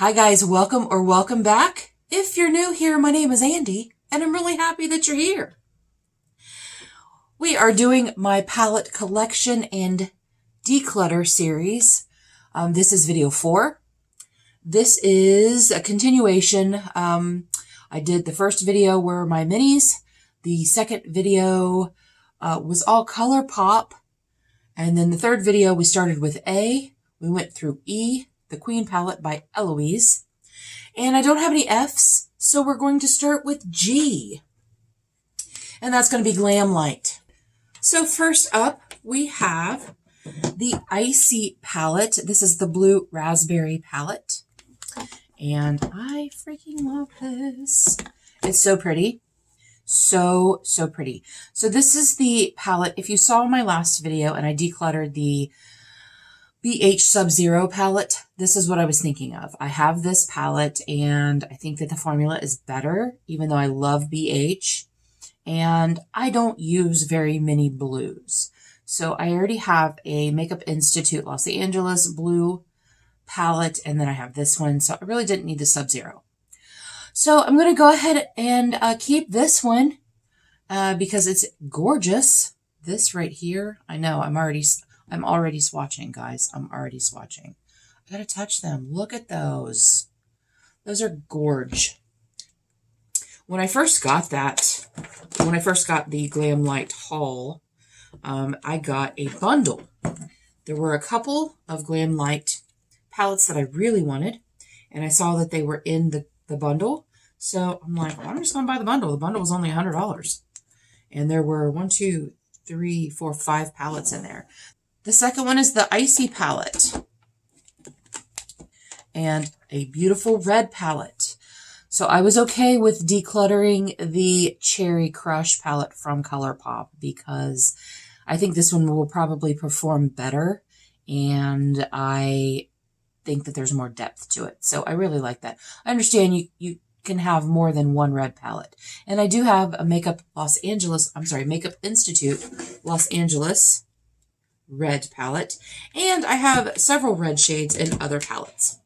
Hi guys, welcome or welcome back. If you're new here, my name is Andi, and I'm really happy that you're here. We are doing my palette collection and declutter series. This is video 4. This is a continuation. I did the first video were my minis. The second video was all Colourpop. And then the third video, we started with A. We went through E, the Queen palette by Eloise. And I don't have any Fs, so we're going to start with G. And that's going to be Glam Light. So first up, we have the Icy palette. This is the Blue Raspberry palette. And I freaking love this. It's so pretty. So pretty. So this is the palette. If you saw my last video and I decluttered the BH Sub-Zero palette, this is what I was thinking of. I have this palette and I think that the formula is better, even though I love BH. And I don't use very many blues. So I already have a Makeup Institute Los Angeles blue palette, and then I have this one. So I really didn't need the Sub-Zero. So I'm going to go ahead and keep this one because it's gorgeous. This right here, I know, I'm already swatching, guys. I'm already swatching. I gotta touch them. Look at those. Those are gorge. When I first got the Glam Light haul, I got a bundle. There were a couple of Glam Light palettes that I really wanted, and I saw that they were in the bundle. So I'm like, well, I'm just gonna buy the bundle. The bundle was only $100. And there were 1, 2, 3, 4, 5 palettes in there. The second one is the Icy palette and a beautiful red palette. So I was okay with decluttering the Cherry Crush palette from Colourpop because I think this one will probably perform better, and I think that there's more depth to it. So I really like that. I understand you can have more than one red palette. And I do have a Makeup Institute Los Angeles red palette, and I have several red shades in other palettes.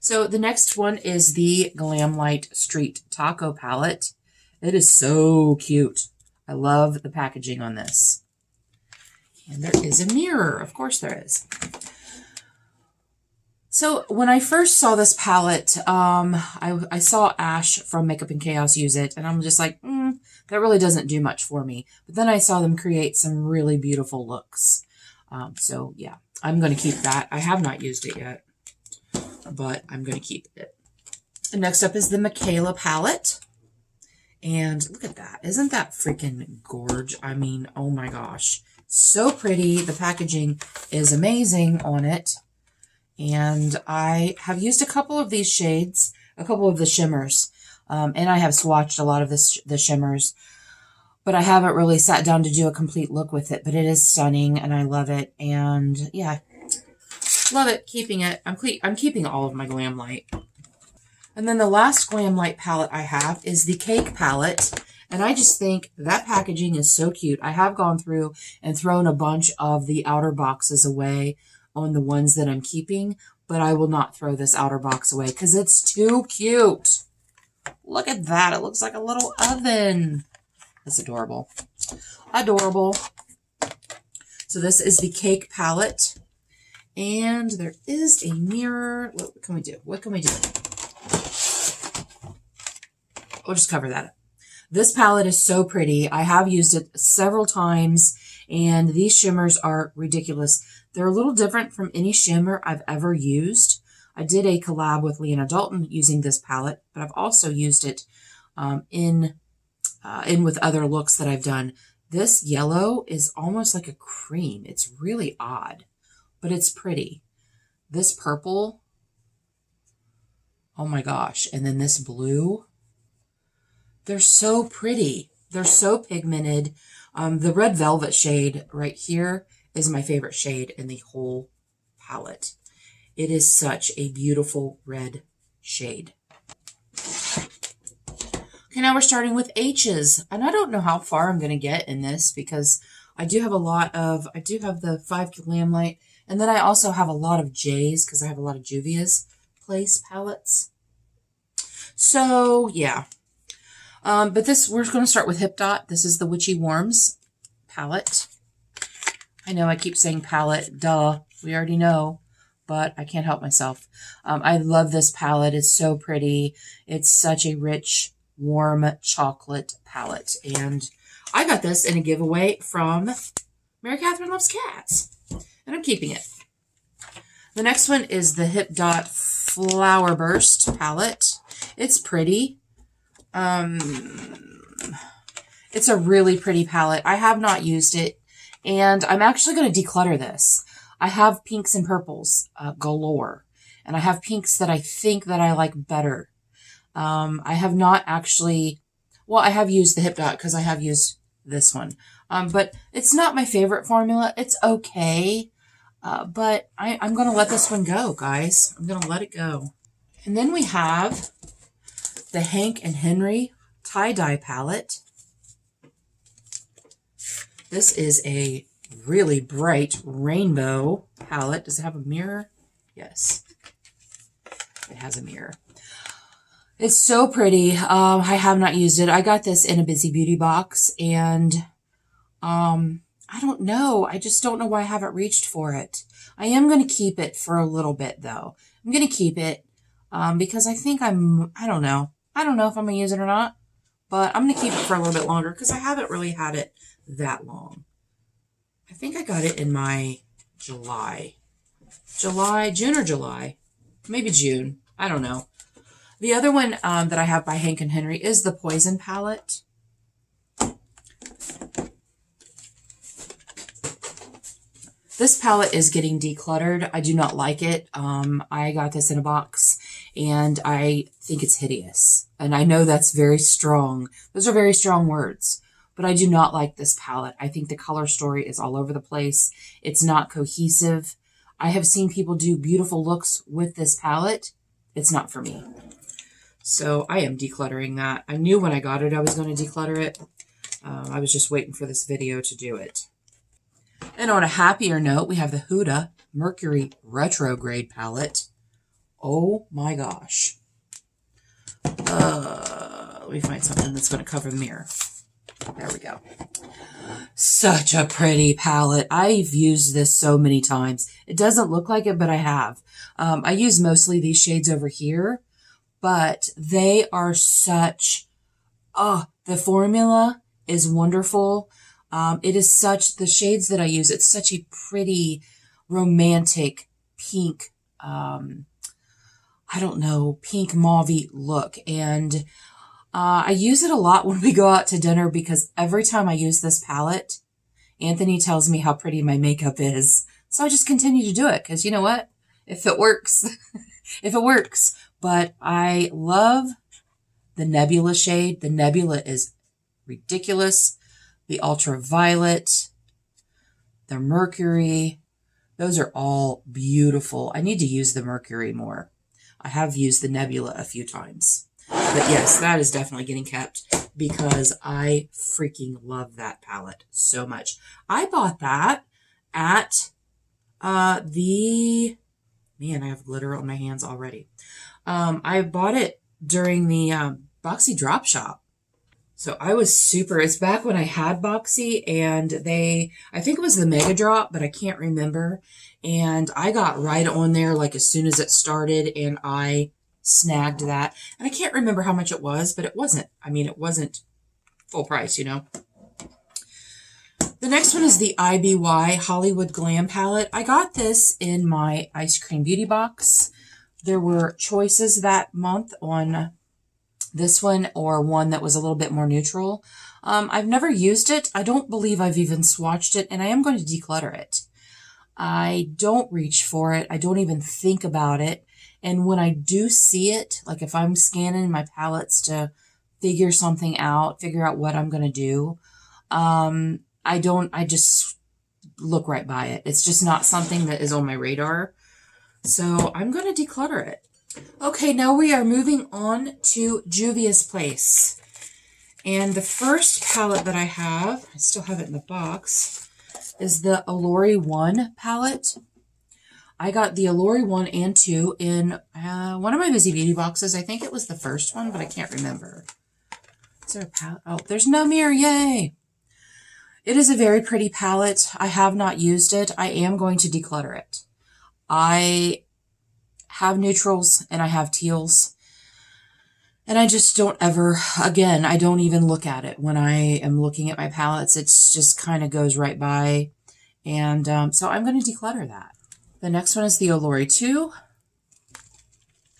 So the next one is the Glam Light Street Taco palette. It is so cute. I love the packaging on this. And there is a mirror. Of course there is. So when I first saw this palette, I saw Ash from Makeup and Chaos use it, and I'm just like, that really doesn't do much for me. But then I saw them create some really beautiful looks. So yeah, I'm going to keep that. I have not used it yet, but I'm going to keep it. And next up is the Michaela palette. And look at that. Isn't that freaking gorge? I mean, oh my gosh. So pretty. The packaging is amazing on it. And I have used a couple of these shades, a couple of the shimmers. And I have swatched a lot of the shimmers. But I haven't really sat down to do a complete look with it. But it is stunning, and I love it. And yeah, love it. Keeping it. I'm keeping all of my Glam Light. And then the last Glam Light palette I have is the Cake palette. And I just think that packaging is so cute. I have gone through and thrown a bunch of the outer boxes away on the ones that I'm keeping. But I will not throw this outer box away because it's too cute. Look at that. It looks like a little oven. That's adorable. Adorable. So this is the Cake palette. And there is a mirror. What can we do? What can we do? We'll just cover that up. This palette is so pretty. I have used it several times, and these shimmers are ridiculous. They're a little different from any shimmer I've ever used. I did a collab with Lena Dalton using this palette, but I've also used it in with other looks that I've done. This yellow is almost like a cream. It's really odd, but it's pretty. This purple, oh my gosh. And then this blue, they're so pretty. They're so pigmented. The red velvet shade right here is my favorite shade in the whole palette. It is such a beautiful red shade. Okay, now we're starting with H's, and I don't know how far I'm going to get in this because I do have the 5 Glam Light, and then I also have a lot of J's because I have a lot of Juvias Place palettes. So yeah. But we're going to start with Hip Dot. This is the Witchy Warms palette. I know I keep saying palette, duh, we already know, but I can't help myself. I love this palette. It's so pretty. It's such a rich, warm chocolate palette. And I got this in a giveaway from Mary Catherine Loves Cats, and I'm keeping it. The next one is the Hip Dot Flower Burst palette. It's pretty. It's a really pretty palette. I have not used it, and I'm actually going to declutter this. I have pinks and purples galore, and I have pinks that I think that I like better. I have not actually, well, I have used the Hip Dot because I have used this one, but it's not my favorite formula. It's okay, but I'm going to let this one go, guys. I'm going to let it go. And then we have the Hank and Henry tie-dye palette. This is a really bright rainbow palette. Does it have a mirror? Yes, it has a mirror. It's so pretty. I have not used it. I got this in a Busy Beauty box, and I don't know. I just don't know why I haven't reached for it. I am going to keep it for a little bit, though. I'm going to keep it because I think I don't know. I don't know if I'm going to use it or not, but I'm going to keep it for a little bit longer because I haven't really had it that long. I think I got it in my June or July, maybe June. I don't know. The other one that I have by Hank and Henry is the Poison palette. This palette is getting decluttered. I do not like it. I got this in a box, and I think it's hideous. And I know that's very strong. Those are very strong words. But I do not like this palette. I think the color story is all over the place. It's not cohesive. I have seen people do beautiful looks with this palette. It's not for me. So I am decluttering that. I knew when I got it I was going to declutter it. I was just waiting for this video to do it. And on a happier note, we have the Huda Mercury Retrograde palette. Oh my gosh. Let me find something that's going to cover the mirror. There we go. Such a pretty palette. I've used this so many times. It doesn't look like it, but I have. I use mostly these shades over here, but they are such, the formula is wonderful. It is such, the shades that I use, it's such a pretty, romantic, pink, I don't know, pink mauve-y look. And I use it a lot when we go out to dinner because every time I use this palette, Anthony tells me how pretty my makeup is. So I just continue to do it because you know what? If it works, if it works. But I love the Nebula shade. The Nebula is ridiculous. The Ultraviolet, the Mercury, those are all beautiful. I need to use the Mercury more. I have used the Nebula a few times. But yes, that is definitely getting kept because I freaking love that palette so much. I bought that at man, I have glitter on my hands already. I bought it during the Boxy Drop Shop. So I was super, it's back when I had Boxy, and I think it was the Mega Drop, but I can't remember. And I got right on there like as soon as it started, and I snagged that. And I can't remember how much it was, but it wasn't. I mean, it wasn't full price, you know. The next one is the IBY Hollywood Glam palette. I got this in my Ice Cream Beauty box. There were choices that month on this one or one that was a little bit more neutral. I've never used it. I don't believe I've even swatched it, and I am going to declutter it. I don't reach for it. I don't even think about it. And when I do see it, like if I'm scanning my palettes to figure something out, figure out what I'm going to do, I just look right by it. It's just not something that is on my radar. So I'm going to declutter it. Okay, now we are moving on to Juvia's Place. And the first palette that I have, I still have it in the box, is the Allure 1 palette. I got the Allure 1 and 2 in one of my Busy Beauty boxes. I think it was the first one, but I can't remember. Is there a palette? Oh, there's no mirror. Yay! It is a very pretty palette. I have not used it. I am going to declutter it. I have neutrals and I have teals. And I just don't ever, again, I don't even look at it when I am looking at my palettes. It's just kind of goes right by. And so I'm going to declutter that. The next one is the Allure 2.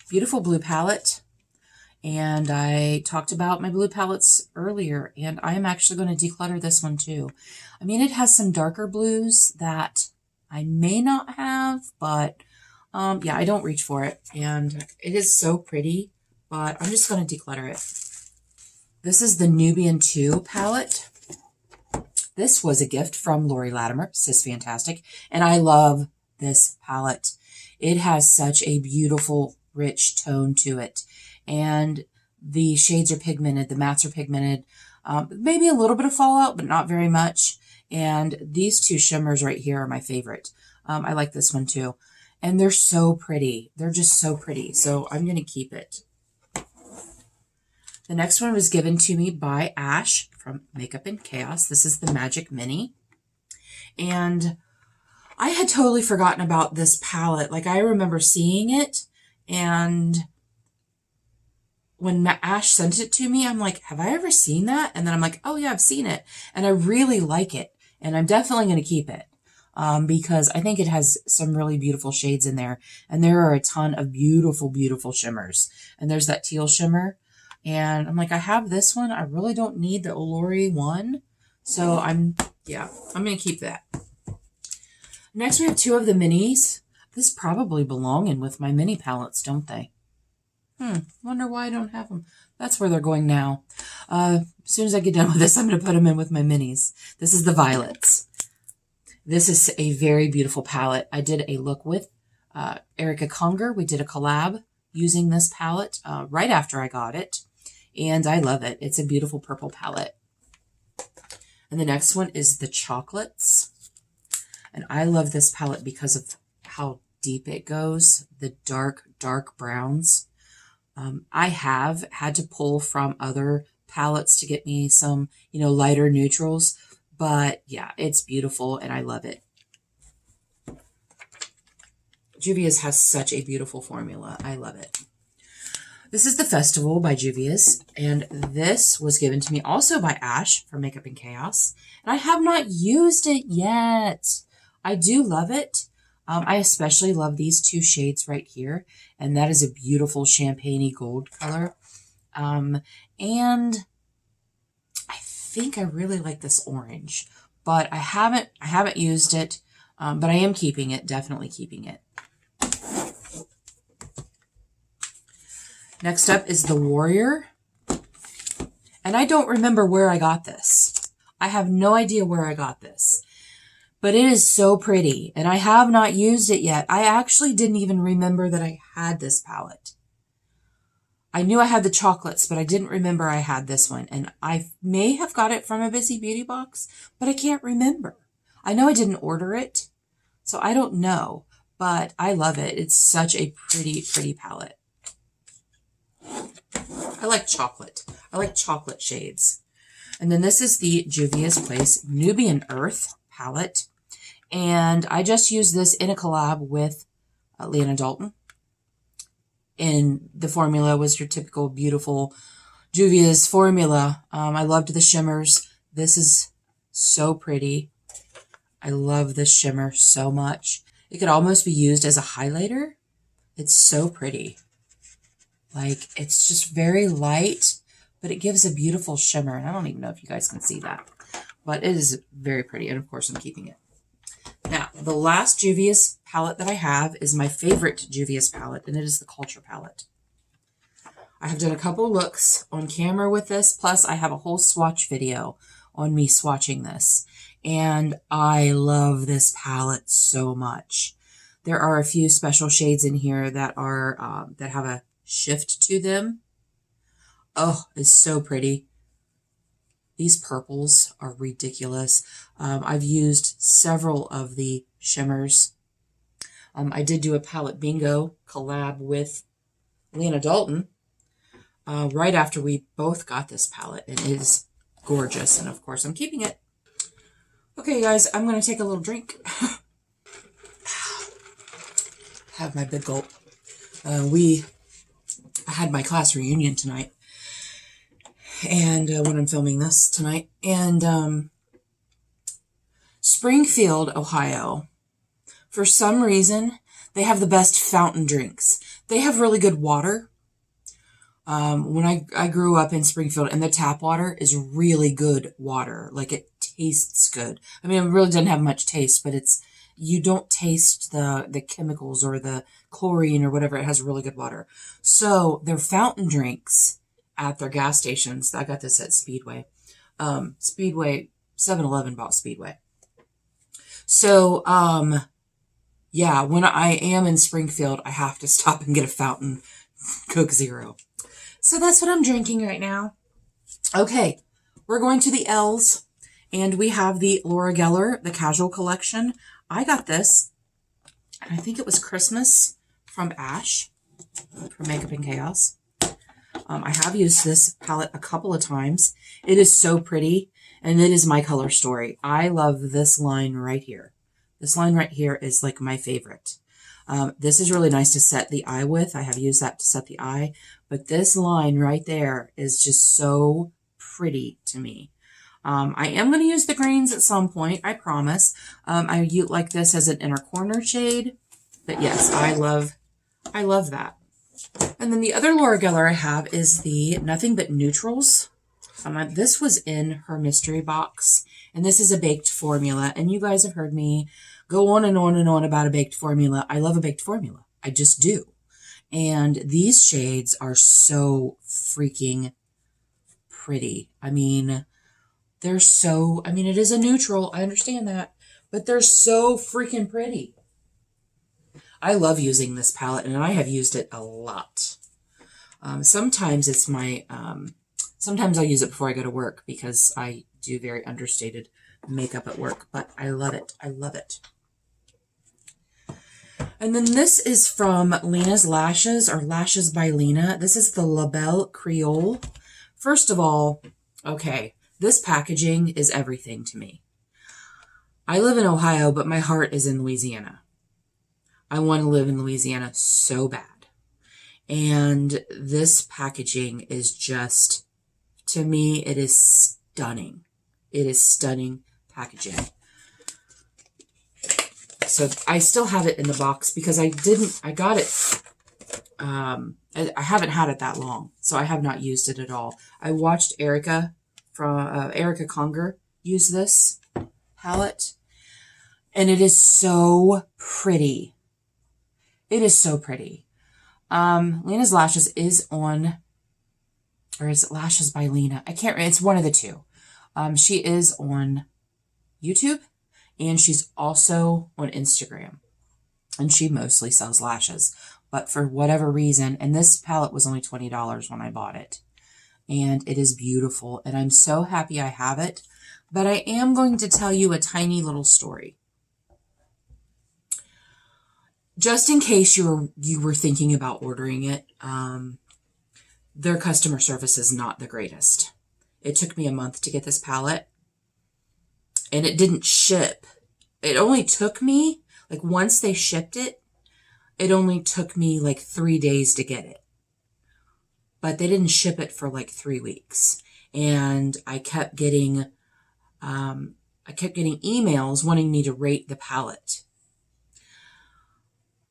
Beautiful blue palette. And I talked about my blue palettes earlier, and I am actually going to declutter this one too. I mean, it has some darker blues that I may not have, but yeah, I don't reach for it. And it is so pretty, but I'm just going to declutter it. This is the Nubian 2 palette. This was a gift from Lori Latimer, Sisfantastic, and I love this palette. It has such a beautiful, rich tone to it. And the shades are pigmented, the mattes are pigmented, maybe a little bit of fallout, but not very much. And these two shimmers right here are my favorite. I like this one too. And they're so pretty. They're just so pretty. So I'm going to keep it. The next one was given to me by Ash from Makeup and Chaos. This is the Magic Mini. And I had totally forgotten about this palette. Like, I remember seeing it, and when Ash sent it to me, I'm like, have I ever seen that? And then I'm like, oh yeah, I've seen it. And I really like it. And I'm definitely going to keep it because I think it has some really beautiful shades in there. And there are a ton of beautiful, beautiful shimmers. And there's that teal shimmer. And I'm like, I have this one. I really don't need the Allure 1. So I'm going to keep that. Next, we have 2 of the minis. This probably belong in with my mini palettes, don't they? Wonder why I don't have them. That's where they're going now. As soon as I get done with this, I'm going to put them in with my minis. This is the Violets. This is a very beautiful palette. I did a look with Erica Conger. We did a collab using this palette right after I got it. And I love it. It's a beautiful purple palette. And the next one is the Chocolates. And I love this palette because of how deep it goes. The dark, dark browns. I have had to pull from other palettes to get me some, lighter neutrals. But yeah, it's beautiful and I love it. Juvia's has such a beautiful formula. I love it. This is the Festival by Juvia's. And this was given to me also by Ash from Makeup and Chaos. And I have not used it yet. I do love it. I especially love these 2 shades right here. And that is a beautiful champagne-y gold color. And I think I really like this orange. But I haven't used it. But I am keeping it. Definitely keeping it. Next up is the Warrior. And I don't remember where I got this. I have no idea where I got this. But it is so pretty, and I have not used it yet. I actually didn't even remember that I had this palette. I knew I had the chocolates, but I didn't remember I had this one. And I may have got it from a Busy Beauty box, but I can't remember. I know I didn't order it, so I don't know. But I love it. It's such a pretty, pretty palette. I like chocolate. I like chocolate shades. And then this is the Juvia's Place Nubian Earth palette. And I just used this in a collab with Lena Dalton. And the formula was your typical beautiful Juvia's formula. I loved the shimmers. This is so pretty. I love this shimmer so much. It could almost be used as a highlighter. It's so pretty. Like, it's just very light, but it gives a beautiful shimmer. And I don't even know if you guys can see that. But it is very pretty. And of course, I'm keeping it. Now, the last Juvia's palette that I have is my favorite Juvia's palette, and it is the Culture palette. I have done a couple looks on camera with this, plus I have a whole swatch video on me swatching this. And I love this palette so much. There are a few special shades in here that are that have a shift to them. Oh, it's so pretty. These purples are ridiculous. I've used several of the shimmers. I did do a palette bingo collab with Lana Dalton right after we both got this palette. It is gorgeous, and of course I'm keeping it. Okay, guys, I'm going to take a little drink. Have my big gulp. I had my class reunion tonight, and when I'm filming this tonight, and Springfield, Ohio, for some reason, they have the best fountain drinks. They have really good water. When I grew up in Springfield, and the tap water is really good water. Like, it tastes good. I mean, it really doesn't have much taste, but you don't taste the chemicals or the chlorine or whatever. It has really good water. So their fountain drinks at their gas stations, I got this at Speedway. Speedway, 7-Eleven bought Speedway. So, yeah, when I am in Springfield, I have to stop and get a fountain Coke Zero. So that's what I'm drinking right now. Okay, we're going to the L's, and we have the Laura Geller, the Casual Collection. I got this, and I think it was Christmas from Ash, from Makeup and Chaos. I have used this palette a couple of times. It is so pretty, and it is my color story. I love this line right here. This line right here is like my favorite. This is really nice to set the eye with. I have used that to set the eye, but this line right there is just so pretty to me. I am going to use the greens at some point, I promise. I like this as an inner corner shade, but yes, I love that. And then the other Laura Geller I have is the Nothing But Neutrals. This was in her mystery box, and this is a baked formula, and you guys have heard me go on and on and on about a baked formula. I love a baked formula. I just do. And these shades are so freaking pretty. I mean, it is a neutral. I understand that, but they're so freaking pretty. I love using this palette, and I have used it a lot. Sometimes it's sometimes I'll use it before I go to work because I do very understated makeup at work, but I love it. I love it. And then this is from Lena's Lashes, or Lashes by Lena. This is the La Belle Creole. First of all, okay, this packaging is everything to me. I live in Ohio, but my heart is in Louisiana. I want to live in Louisiana so bad. And this packaging is just, to me, it is stunning. It is stunning packaging. So I still have it in the box because I got it, I haven't had it that long, so I have not used it at all. I watched Erica Conger use this palette, and it is so pretty. It is so pretty. Lena's Lashes is on, or is it Lashes by Lena? I can't remember. It's one of the two. She is on YouTube, and she's also on Instagram. And she mostly sells lashes. But for whatever reason, and this palette was only $20 when I bought it. And it is beautiful, and I'm so happy I have it. But I am going to tell you a tiny little story. Just in case you were thinking about ordering it, their customer service is not the greatest. It took me a month to get this palette, and it didn't ship. It only took me, like, once they shipped it, it only took me like 3 days to get it. But they didn't ship it for like 3 weeks. And I kept getting emails wanting me to rate the palette.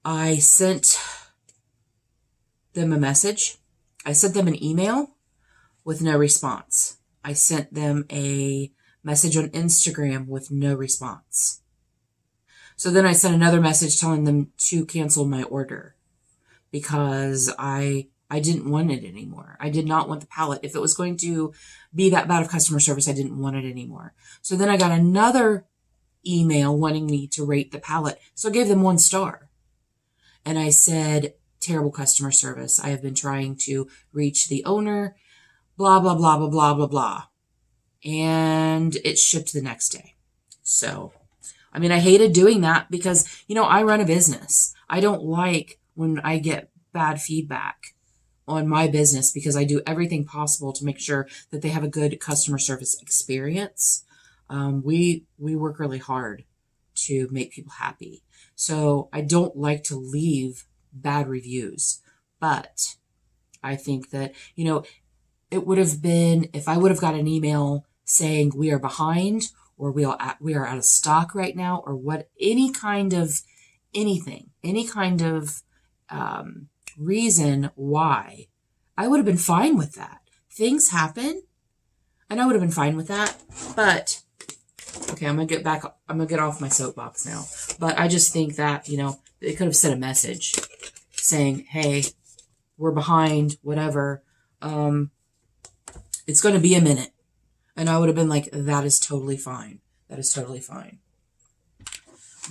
I sent them a message. I sent them an email with no response. I sent them a message on Instagram with no response. So then I sent another message telling them to cancel my order because I didn't want it anymore. I did not want the palette. If it was going to be that bad of customer service, I didn't want it anymore. So then I got another email wanting me to rate the palette. So I gave them 1 star. And I said, terrible customer service. I have been trying to reach the owner, blah, blah, blah, blah, blah, blah, blah. And it shipped the next day. So, I mean, I hated doing that because, I run a business. I don't like when I get bad feedback on my business because I do everything possible to make sure that they have a good customer service experience. We work really hard to make people happy. So I don't like to leave bad reviews, but I think that, you know, it would have been, if I would have got an email saying we are behind or we are out of stock right now, or what, any kind of anything, any kind of reason why, I would have been fine with that. Things happen, and I would have been fine with that. But okay, I'm gonna get off my soapbox now. But I just think that, you know, they could have sent a message saying, hey, we're behind, whatever. It's going to be a minute. And I would have been like, that is totally fine. That is totally fine.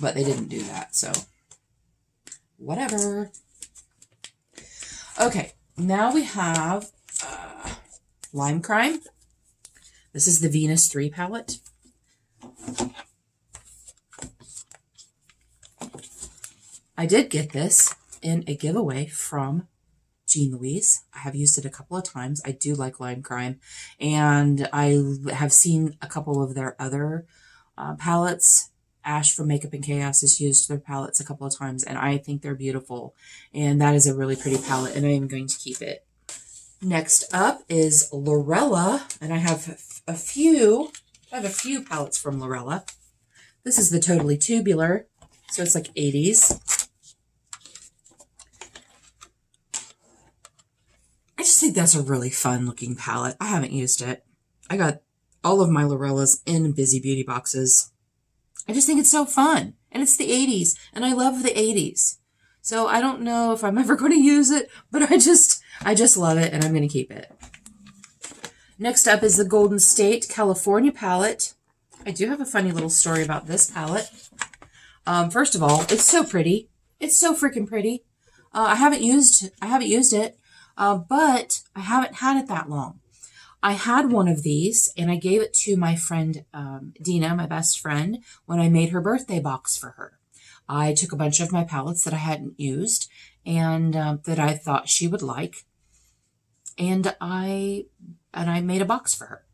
But they didn't do that, so whatever. Okay, now we have Lime Crime. This is the Venus 3 palette. I did get this in a giveaway from Jean Louise. I have used it a couple of times. I do like Lime Crime, and I have seen a couple of their other palettes. Ash from Makeup and Chaos has used their palettes a couple of times, and I think they're beautiful. And that is a really pretty palette, and I am going to keep it. Next up is Lorella, and I have a few palettes from Lorella. This is the Totally Tubular, so it's like 80s. I just think that's a really fun looking palette. I haven't used it. I got all of my Lorellas in Busy Beauty boxes. I just think it's so fun. And it's the 80s. And I love the 80s. So I don't know if I'm ever going to use it, but I just love it, and I'm going to keep it. Next up is the Golden State California palette. I do have a funny little story about this palette. First of all, it's so pretty. It's so freaking pretty. I haven't used it. But I haven't had it that long. I had one of these, and I gave it to my friend Dina, my best friend, when I made her birthday box for her. I took a bunch of my palettes that I hadn't used and that I thought she would like, and I made a box for her.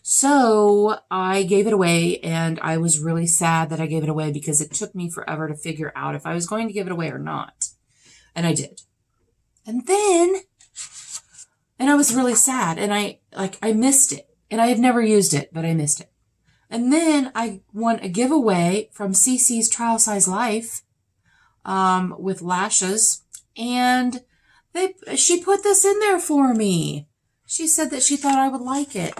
So I gave it away, and I was really sad that I gave it away because it took me forever to figure out if I was going to give it away or not. And I did. And I was really sad, and I missed it, and I had never used it, but I missed it. And then I won a giveaway from CC's Trial Size Life, with lashes, and she put this in there for me. She said that she thought I would like it.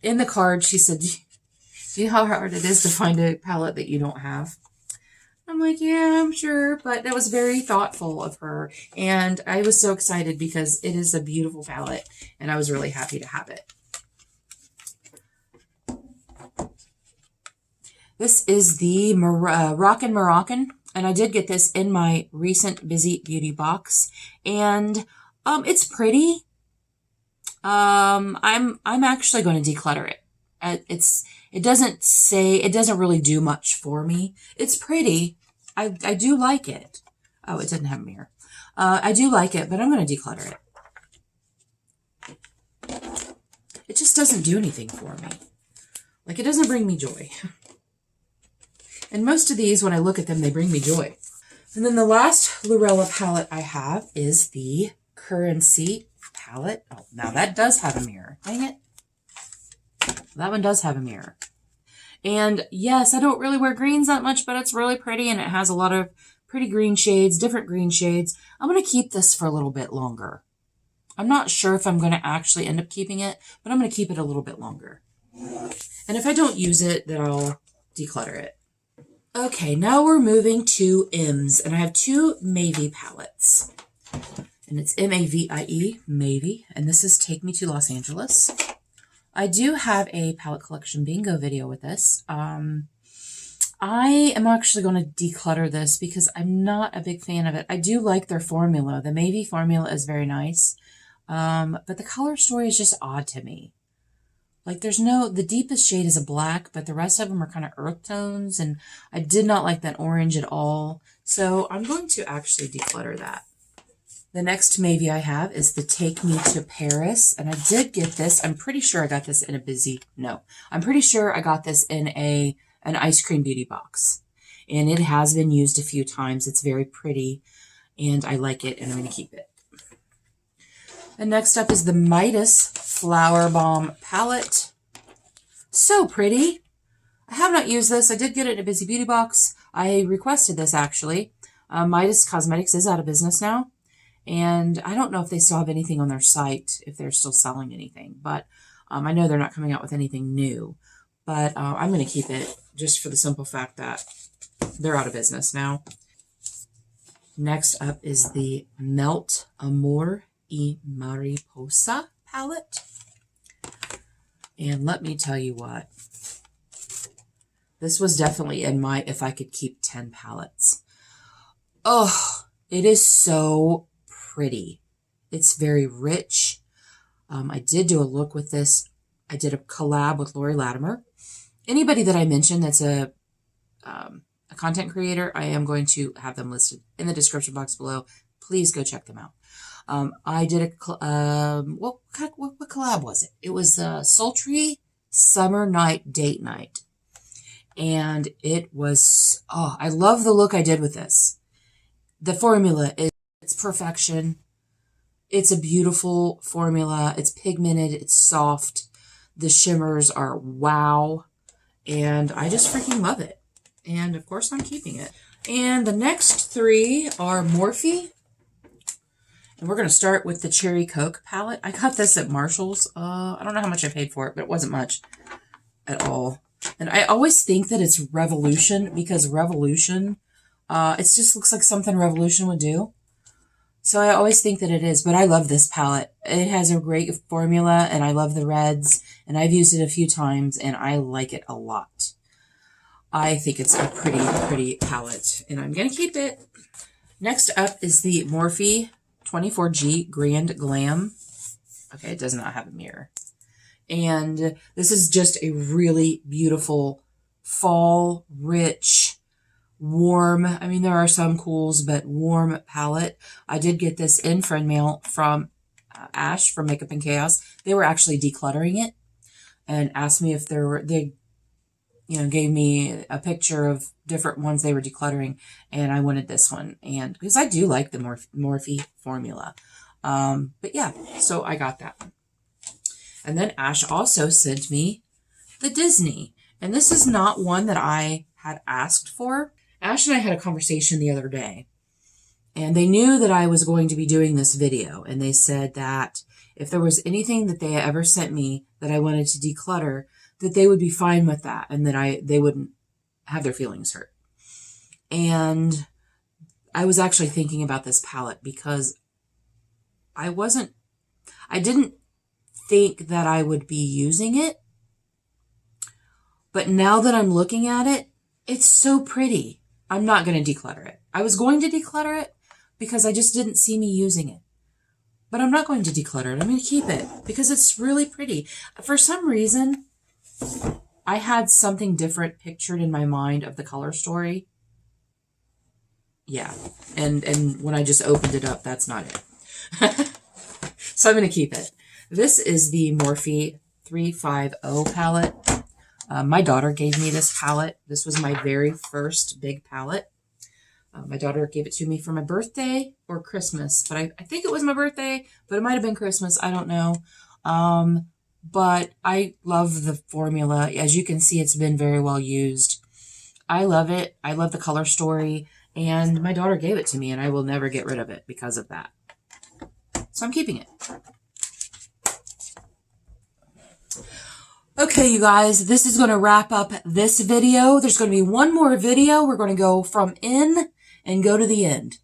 In the card, she said, do you know how hard it is to find a palette that you don't have? I'm like, yeah, I'm sure, but that was very thoughtful of her, and I was so excited because it is a beautiful palette, and I was really happy to have it. This is the Moroccan, and I did get this in my recent Busy Beauty box, and it's pretty. I'm actually going to declutter it. It doesn't really do much for me. It's pretty. I do like it. Oh, it didn't have a mirror. I do like it, but I'm going to declutter it. It just doesn't do anything for me. Like, it doesn't bring me joy. And most of these, when I look at them, they bring me joy. And then the last Lorella palette I have is the Currency palette. Oh, now that does have a mirror. Dang it. That one does have a mirror. And yes, I don't really wear greens that much, but it's really pretty, and it has a lot of pretty green shades, different green shades. I'm going to keep this for a little bit longer. I'm not sure if I'm going to actually end up keeping it, but I'm going to keep it a little bit longer. And if I don't use it, then I'll declutter it. Okay, now we're moving to M's, and I have two Mavie palettes. And it's M-A-V-I-E, Mavie, and this is Take Me to Los Angeles. I do have a palette collection bingo video with this. I am actually going to declutter this because I'm not a big fan of it. I do like their formula. The Mavie formula is very nice, but the color story is just odd to me. Like the deepest shade is a black, but the rest of them are kind of earth tones, and I did not like that orange at all. So I'm going to actually declutter that. The next maybe I have is the Take Me to Paris, and I did get this. I'm pretty sure I got this in I'm pretty sure I got this in an ice cream beauty box, and it has been used a few times. It's very pretty, and I like it, and I'm going to keep it. And next up is the Midas Flower Bomb palette. So pretty. I have not used this. I did get it in a Busy Beauty box. I requested this actually. Midas Cosmetics is out of business now. And I don't know if they still have anything on their site, if they're still selling anything. But I know they're not coming out with anything new. But I'm going to keep it just for the simple fact that they're out of business now. Next up is the Melt Amor y Mariposa palette. And let me tell you what. This was definitely in my if I could keep 10 palettes. Oh, it is so pretty. It's very rich. I did do a look with this. I did a collab with Lori Latimer. Anybody that I mentioned that's a content creator, I am going to have them listed in the description box below. Please go check them out. I did what collab was it? It was a Sultry Summer Night Date Night. And it was, oh, I love the look I did with this. The formula is it's perfection. It's a beautiful formula. It's pigmented. It's soft. The shimmers are wow. And I just freaking love it. And of course I'm keeping it. And the next three are Morphe. And we're going to start with the Cherry Coke palette. I got this at Marshall's. I don't know how much I paid for it, but it wasn't much at all. And I always think that it's Revolution because Revolution, it just looks like something Revolution would do. So I always think that it is, but I love this palette. It has a great formula, and I love the reds, and I've used it a few times, and I like it a lot. I think it's a pretty, pretty palette, and I'm going to keep it. Next up is the Morphe 24G Grand Glam. Okay, it does not have a mirror. And this is just a really beautiful fall, rich, warm, I mean, there are some cools, but warm palette. I did get this in friend mail from Ash from Makeup and Chaos. They were actually decluttering it and asked me if they gave me a picture of different ones they were decluttering, and I wanted this one. And because I do like the Morphe formula. But yeah, so I got that one. And then Ash also sent me the Disney. And this is not one that I had asked for. Ash and I had a conversation the other day. And they knew that I was going to be doing this video. And they said that if there was anything that they ever sent me that I wanted to declutter, that they would be fine with that. And that they wouldn't have their feelings hurt. And I was actually thinking about this palette because I didn't think that I would be using it, but now that I'm looking at it, it's so pretty. I'm not going to declutter it. I was going to declutter it because I just didn't see me using it, but I'm not going to declutter it. I'm going to keep it because it's really pretty. For some reason, I had something different pictured in my mind of the color story. Yeah, and when I just opened it up, that's not it. So I'm going to keep it. This is the Morphe 350 palette. My daughter gave me this palette. This was my very first big palette. My daughter gave it to me for my birthday or Christmas. But I think it was my birthday, but it might have been Christmas. I don't know. But I love the formula. As you can see, it's been very well used. I love it. I love the color story. And my daughter gave it to me, and I will never get rid of it because of that. So I'm keeping it. Okay, you guys, this is going to wrap up this video. There's going to be one more video. We're going to go from in and go to the end.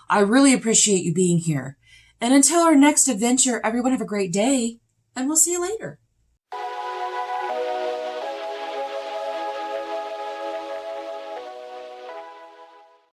I really appreciate you being here. And until our next adventure, everyone have a great day, and we'll see you later.